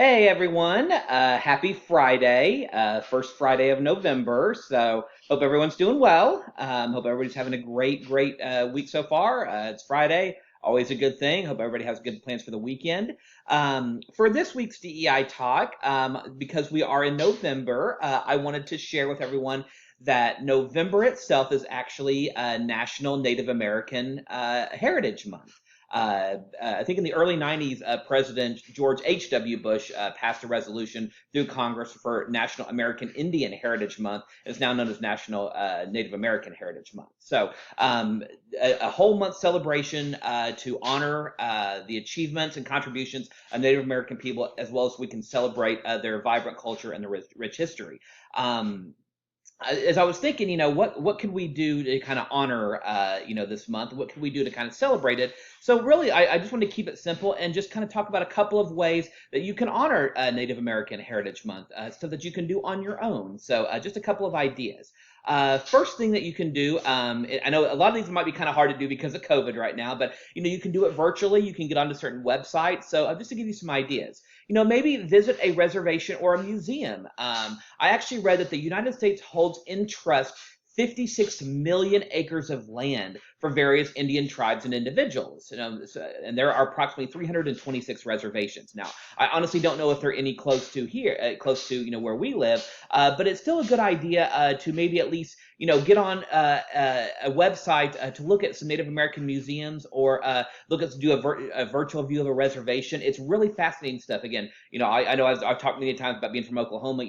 Hey everyone, happy Friday, first Friday of November. So hope everyone's doing well. Hope everybody's having a great week so far. It's Friday, always a good thing. Hope everybody has good plans for the weekend. For this week's DEI Talk, because we are in November, I wanted to share with everyone that November itself is actually National Native American Heritage Month. I think in the early 90s, President George H.W. Bush passed a resolution through Congress for National American Indian Heritage Month. It's now known as National Native American Heritage Month. So a whole month celebration to honor the achievements and contributions of Native American people, as well as we can celebrate their vibrant culture and the rich history. As I was thinking, what could we do to kind of honor, this month? What could we do to kind of celebrate it? So really, I just want to keep it simple and just kind of talk about a couple of ways that you can honor Native American Heritage Month, so that you can do on your own. So just a couple of ideas. First thing that you can do, I know a lot of these might be kind of hard to do because of COVID right now, but you can do it virtually. You can get onto certain websites. So just to give you some ideas, maybe visit a reservation or a museum. I actually read that the United States holds in trust 56 million acres of land for various Indian tribes and individuals. And there are approximately 326 reservations. Now, I honestly don't know if there are any close to here, close to where we live, but it's still a good idea to maybe at least get on a website to look at some Native American museums or do a virtual view of a reservation. It's really fascinating stuff. Again, I know I've talked many times about being from Oklahoma.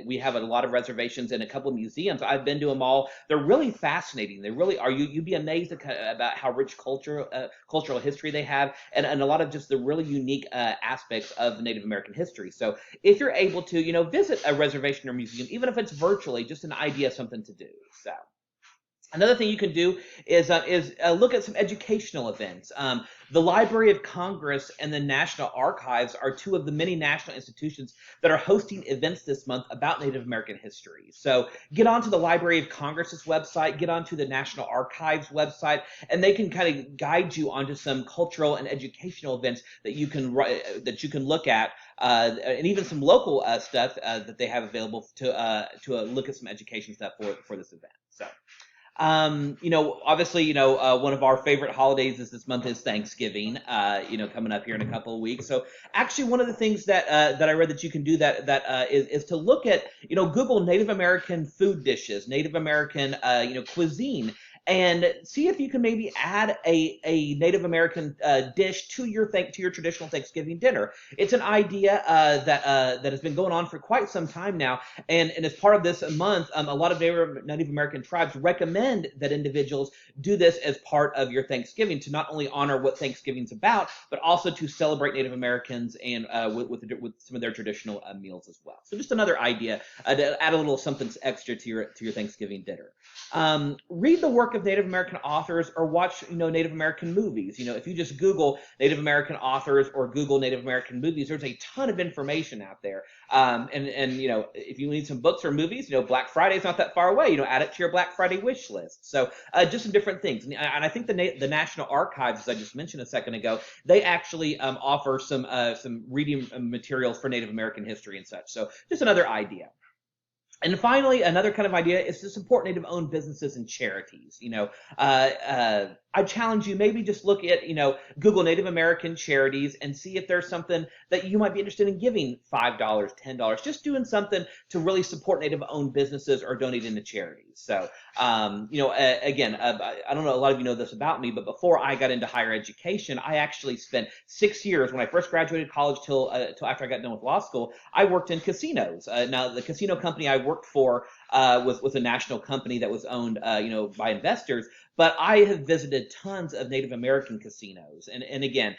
We have a lot of reservations and a couple of museums. I've been to them all. They're really fascinating. They really are. You'd be amazed about how rich cultural history they have, and a lot of just the really unique aspects of Native American history. So if you're able to, visit a reservation or museum, even if it's virtually, just an idea, something to do. So. Another thing you can do is look at some educational events. The Library of Congress and the National Archives are two of the many national institutions that are hosting events this month about Native American history. So get onto the Library of Congress's website, get onto the National Archives website, and they can kind of guide you onto some cultural and educational events that you can look at, and even some local stuff that they have available to look at some education stuff for this event. So. Obviously, one of our favorite holidays this month is Thanksgiving, coming up here in a couple of weeks. So actually one of the things that I read that you can do is to look at, Google Native American food dishes, Native American, cuisine, and see if you can maybe add a Native American dish to your traditional Thanksgiving dinner. It's an idea that has been going on for quite some time now, and as part of this month, a lot of Native American tribes recommend that individuals do this as part of your Thanksgiving to not only honor what Thanksgiving's about, but also to celebrate Native Americans and with some of their traditional meals as well. So just another idea to add a little something extra to your Thanksgiving dinner. Read the work of Native American authors or watch, Native American movies. If you just Google Native American authors or Google Native American movies, there's a ton of information out there. And if you need some books or movies, Black Friday is not that far away. Add it to your Black Friday wish list. So just some different things. And I think the National Archives, as I just mentioned a second ago, they actually offer some reading materials for Native American history and such. So just another idea. And finally, another kind of idea is to support Native-owned businesses and charities. I challenge you, maybe just look at, Google Native American charities and see if there's something that you might be interested in giving $5, $10, just doing something to really support Native-owned businesses or donating to charities. So, again, I don't know, a lot of you know this about me, but before I got into higher education, I actually spent 6 years, when I first graduated college till after I got done with law school, I worked in casinos. Now, the casino company I worked for was a national company that was owned, by investors. But I have visited tons of Native American casinos. And again,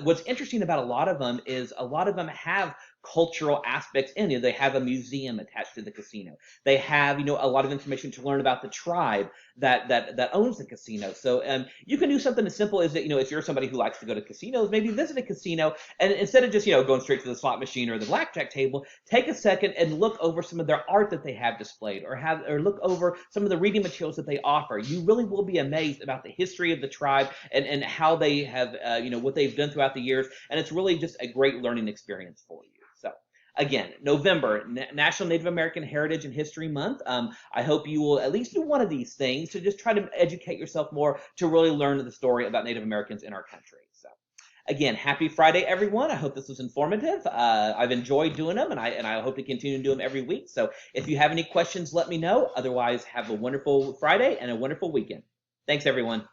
what's interesting about a lot of them is a lot of them have cultural aspects in it. They have a museum attached to the casino. They have, a lot of information to learn about the tribe that owns the casino. So you can do something as simple as that, if you're somebody who likes to go to casinos, maybe visit a casino, and instead of just, going straight to the slot machine or the blackjack table, take a second and look over some of their art that they have displayed, or look over some of the reading materials that they offer. You really will be amazed about the history of the tribe and how they have, what they've done throughout the years. And it's really just a great learning experience for you. again, November, National Native American Heritage and History Month. I hope you will at least do one of these things to just try to educate yourself more to really learn the story about Native Americans in our country. So again, happy Friday, everyone. I hope this was informative. I've enjoyed doing them, and I hope to continue to do them every week. So if you have any questions, let me know. Otherwise, have a wonderful Friday and a wonderful weekend. Thanks, everyone.